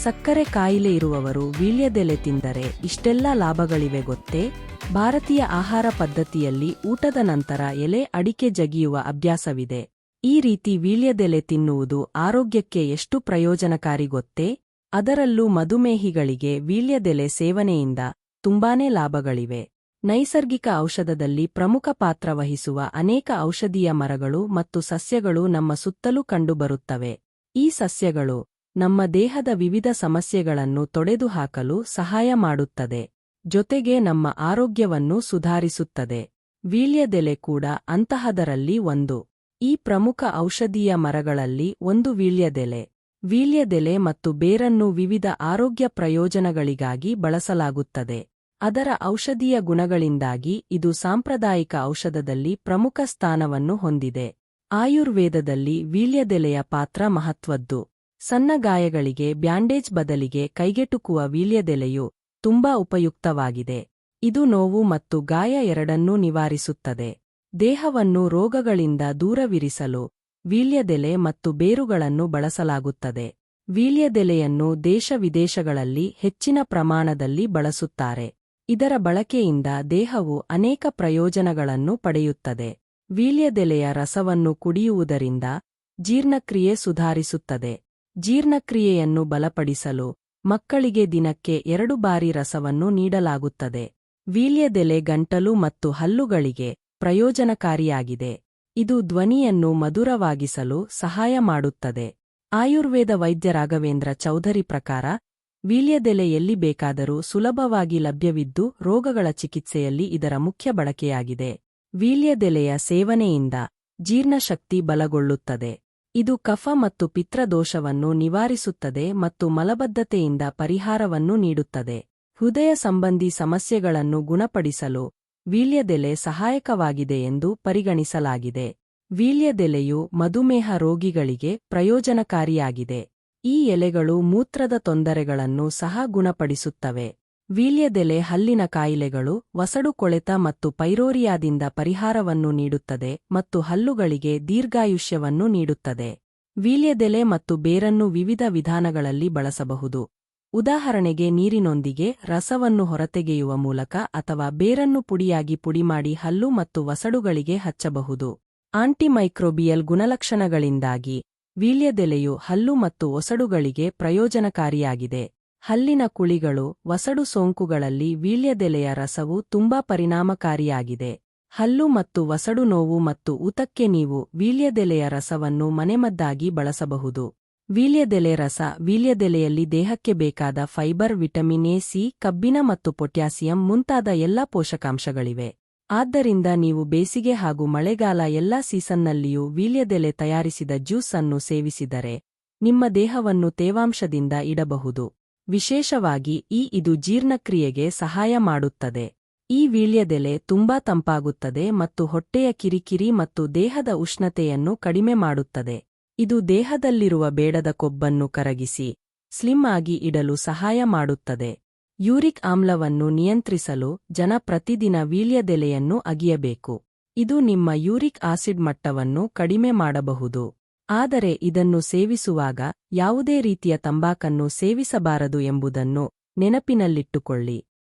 ಸಕ್ಕರೆ ಕಾಯಿಲೆ ಇರುವವರು ವೀಳ್ಯದೆಲೆ ತಿಂದರೆ ಇಷ್ಟೆಲ್ಲ ಲಾಭಗಳಿವೆ ಗೊತ್ತೇ? ಭಾರತೀಯ ಆಹಾರ ಪದ್ಧತಿಯಲ್ಲಿ ಊಟದ ನಂತರ ಎಲೆ ಅಡಿಕೆ ಜಗಿಯುವ ಅಭ್ಯಾಸವಿದೆ. ಈ ರೀತಿ ವೀಳ್ಯದೆಲೆ ತಿನ್ನುವುದು ಆರೋಗ್ಯಕ್ಕೆ ಎಷ್ಟು ಪ್ರಯೋಜನಕಾರಿ ಗೊತ್ತೇ? ಅದರಲ್ಲೂ ಮಧುಮೇಹಿಗಳಿಗೆ ವೀಳ್ಯದೆಲೆ ಸೇವನೆಯಿಂದ ತುಂಬಾನೇ ಲಾಭಗಳಿವೆ. ನೈಸರ್ಗಿಕ ಔಷಧದಲ್ಲಿ ಪ್ರಮುಖ ಪಾತ್ರ ವಹಿಸುವ ಅನೇಕ ಔಷಧೀಯ ಮರಗಳು ಮತ್ತು ಸಸ್ಯಗಳು ನಮ್ಮ ಸುತ್ತಲೂ ಕಂಡುಬರುತ್ತವೆ. ಈ ಸಸ್ಯಗಳು ನಮ್ಮ ದೇಹದ ವಿವಿಧ ಸಮಸ್ಯೆಗಳನ್ನು ತೊಡೆದುಹಾಕಲು ಸಹಾಯ ಮಾಡುತ್ತದೆ, ಜೊತೆಗೆ ನಮ್ಮ ಆರೋಗ್ಯವನ್ನು ಸುಧಾರಿಸುತ್ತದೆ. ವೀಳ್ಯದೆಲೆ ಕೂಡ ಅಂತಹದರಲ್ಲಿ ಒಂದು. ಈ ಪ್ರಮುಖ ಔಷಧೀಯ ಮರಗಳಲ್ಲಿ ಒಂದು ವೀಳ್ಯದೆಲೆ. ವೀಳ್ಯದೆಲೆ ಮತ್ತು ಬೇರನ್ನು ವಿವಿಧ ಆರೋಗ್ಯ ಪ್ರಯೋಜನಗಳಿಗಾಗಿ ಬಳಸಲಾಗುತ್ತದೆ. ಅದರ ಔಷಧೀಯ ಗುಣಗಳಿಂದಾಗಿ ಇದು ಸಾಂಪ್ರದಾಯಿಕ ಔಷಧದಲ್ಲಿ ಪ್ರಮುಖ ಸ್ಥಾನವನ್ನು ಹೊಂದಿದೆ. ಆಯುರ್ವೇದದಲ್ಲಿ ವೀಳ್ಯದೆಲೆಯ ಪಾತ್ರ ಮಹತ್ವದ್ದು. ಸಣ್ಣ ಗಾಯಗಳಿಗೆ ಬ್ಯಾಂಡೇಜ್ ಬದಲಿಗೆ ಕೈಗೆಟುಕುವ ವೀಳ್ಯದೆಲೆಯು ತುಂಬಾ ಉಪಯುಕ್ತವಾಗಿದೆ. ಇದು ನೋವು ಮತ್ತು ಗಾಯ ಎರಡನ್ನೂ ನಿವಾರಿಸುತ್ತದೆ. ದೇಹವನ್ನು ರೋಗಗಳಿಂದ ದೂರವಿರಿಸಲು ವೀಳ್ಯದೆಲೆ ಮತ್ತು ಬೇರುಗಳನ್ನು ಬಳಸಲಾಗುತ್ತದೆ. ವೀಳ್ಯದೆಲೆಯನ್ನು ದೇಶ-ವಿದೇಶಗಳಲ್ಲಿ ಹೆಚ್ಚಿನ ಪ್ರಮಾಣದಲ್ಲಿ ಬಳಸುತ್ತಾರೆ. ಇದರ ಬಳಕೆಯಿಂದ ದೇಹವು ಅನೇಕ ಪ್ರಯೋಜನಗಳನ್ನು ಪಡೆಯುತ್ತದೆ. ವೀಳ್ಯದೆಲೆಯ ರಸವನ್ನು ಕುಡಿಯುವುದರಿಂದ ಜೀರ್ಣಕ್ರಿಯೆ ಸುಧಾರಿಸುತ್ತದೆ. ಜೀರ್ಣಕ್ರಿಯೆಯನ್ನು ಬಲಪಡಿಸಲು ಮಕ್ಕಳಿಗೆ ದಿನಕ್ಕೆ 2 ಬಾರಿ ರಸವನ್ನು ನೀಡಲಾಗುತ್ತದೆ. ವೀಳ್ಯದೆಲೆ ಗಂಟಲು ಮತ್ತು ಹಲ್ಲುಗಳಿಗೆ ಪ್ರಯೋಜನಕಾರಿಯಾಗಿದೆ. ಇದು ಧ್ವನಿಯನ್ನು ಮಧುರವಾಗಿಸಲು ಸಹಾಯ ಮಾಡುತ್ತದೆ. ಆಯುರ್ವೇದ ವೈದ್ಯ ರಾಘವೇಂದ್ರ ಚೌಧರಿ ಪ್ರಕಾರ, ವೀಳ್ಯದೆಲೆ ಎಲ್ಲಿ ಬೇಕಾದರೂ ಸುಲಭವಾಗಿ ಲಭ್ಯವಿದ್ದು ರೋಗಗಳ ಚಿಕಿತ್ಸೆಯಲ್ಲಿ ಇದರ ಮುಖ್ಯ ಬಳಕೆಯಾಗಿದೆ. ವೀಳ್ಯದೆಲೆಯ ಸೇವನೆಯಿಂದ ಜೀರ್ಣಶಕ್ತಿ ಬಲಗೊಳ್ಳುತ್ತದೆ. ಇದು ಕಫ ಮತ್ತು ಪಿತ್ರದೋಷವನ್ನು ನಿವಾರಿಸುತ್ತದೆ ಮತ್ತು ಮಲಬದ್ಧತೆಯಿಂದ ಪರಿಹಾರವನ್ನು ನೀಡುತ್ತದೆ. ಹೃದಯ ಸಂಬಂಧಿ ಸಮಸ್ಯೆಗಳನ್ನು ಗುಣಪಡಿಸಲು ವೀಳ್ಯದೆಲೆ ಸಹಾಯಕವಾಗಿದೆ ಎಂದು ಪರಿಗಣಿಸಲಾಗಿದೆ. ವೀಳ್ಯದೆಲೆಯು ಮಧುಮೇಹ ರೋಗಿಗಳಿಗೆ ಪ್ರಯೋಜನಕಾರಿಯಾಗಿದೆ. ಈ ಎಲೆಗಳು ಮೂತ್ರದ ತೊಂದರೆಗಳನ್ನು ಸಹ ಗುಣಪಡಿಸುತ್ತವೆ. ವೀಳ್ಯದೆಲೆ ಹಲ್ಲಿನ ಕಾಯಿಲೆಗಳು, ವಸಡು ಕೊಳೆತ ಮತ್ತು ಪೈರೋರಿಯಾದಿಂದ ಪರಿಹಾರವನ್ನು ನೀಡುತ್ತದೆ ಮತ್ತು ಹಲ್ಲುಗಳಿಗೆ ದೀರ್ಘಾಯುಷ್ಯವನ್ನು ನೀಡುತ್ತದೆ. ವೀಳ್ಯದೆಲೆ ಮತ್ತು ಬೇರನ್ನು ವಿವಿಧ ವಿಧಾನಗಳಲ್ಲಿ ಬಳಸಬಹುದು. ಉದಾಹರಣೆಗೆ ನೀರಿನೊಂದಿಗೆ ರಸವನ್ನು ಹೊರತೆಗೆಯುವ ಮೂಲಕ ಅಥವಾ ಬೇರನ್ನು ಪುಡಿಯಾಗಿ ಪುಡಿಮಾಡಿ ಹಲ್ಲು ಮತ್ತು ವಸಡುಗಳಿಗೆ ಹಚ್ಚಬಹುದು. ಆಂಟಿಮೈಕ್ರೋಬಿಯಲ್ ಗುಣಲಕ್ಷಣಗಳಿಂದಾಗಿ ವೀಳ್ಯದೆಲೆಯು ಹಲ್ಲು ಮತ್ತು ಒಸಡುಗಳಿಗೆ ಪ್ರಯೋಜನಕಾರಿಯಾಗಿದೆ. ಹಲ್ಲಿನ ಕುಳಿಗಳು, ವಸಡು ಸೋಂಕುಗಳಲ್ಲಿ ವೀಳ್ಯದೆಲೆಯ ರಸವು ತುಂಬಾ ಪರಿಣಾಮಕಾರಿಯಾಗಿದೆ. ಹಲ್ಲು ಮತ್ತು ವಸಡು ನೋವು ಮತ್ತು ಊತಕ್ಕೆ ನೀವು ವೀಳ್ಯದೆಲೆಯ ರಸವನ್ನು ಮನೆಮದ್ದಾಗಿ ಬಳಸಬಹುದು. ವೀಳ್ಯದೆಲೆ ರಸ. ವೀಳ್ಯದೆಲೆಯಲ್ಲಿ ದೇಹಕ್ಕೆ ಬೇಕಾದ ಫೈಬರ್, ವಿಟಮಿನ್ ಎ, ಸಿ, ಕಬ್ಬಿಣ ಮತ್ತು ಪೊಟ್ಯಾಸಿಯಂ ಮುಂತಾದ ಎಲ್ಲಾ ಪೋಷಕಾಂಶಗಳಿವೆ. ಆದ್ದರಿಂದ ನೀವು ಬೇಸಿಗೆ ಹಾಗೂ ಮಳೆಗಾಲ ಎಲ್ಲಾ ಸೀಸನ್ನಲ್ಲಿಯೂ ವೀಳ್ಯದೆಲೆ ತಯಾರಿಸಿದ ಜ್ಯೂಸ್ ಅನ್ನು ಸೇವಿಸಿದರೆ ನಿಮ್ಮ ದೇಹವನ್ನು ತೇವಾಂಶದಿಂದ ಇಡಬಹುದು. ವಿಶೇಷವಾಗಿ ಇದು ಜೀರ್ಣಕ್ರಿಯೆಗೆ ಸಹಾಯ ಮಾಡುತ್ತದೆ. ಈ ವೀಳ್ಯದೆಲೆ ತುಂಬಾ ತಂಪಾಗುತ್ತದೆ ಮತ್ತು ಹೊಟ್ಟೆಯ ಕಿರಿಕಿರಿ ಮತ್ತು ದೇಹದ ಉಷ್ಣತೆಯನ್ನು ಕಡಿಮೆ ಮಾಡುತ್ತದೆ. ಇದು ದೇಹದಲ್ಲಿರುವ ಬೇಡದ ಕೊಬ್ಬನ್ನು ಕರಗಿಸಿ ಸ್ಲಿಮ್ ಆಗಿ ಇಡಲು ಸಹಾಯ ಮಾಡುತ್ತದೆ. ಯೂರಿಕ್ ಆಮ್ಲವನ್ನು ನಿಯಂತ್ರಿಸಲು ಪ್ರತಿದಿನ ವೀಳ್ಯದೆಲೆಯನ್ನು ಅಗಿಯಬೇಕು. ಇದು ನಿಮ್ಮ ಯೂರಿಕ್ ಆಸಿಡ್ ಮಟ್ಟವನ್ನು ಕಡಿಮೆ ಮಾಡಬಹುದು. ಆದರೆ ಇದನ್ನು ಸೇವಿಸುವಾಗ ಯಾವುದೇ ರೀತಿಯ ತಂಬಾಕನ್ನು ಸೇವಿಸಬಾರದು ಎಂಬುದನ್ನು ನೆನಪಿನಲ್ಲಿಟ್ಟುಕೊಳ್ಳಿ.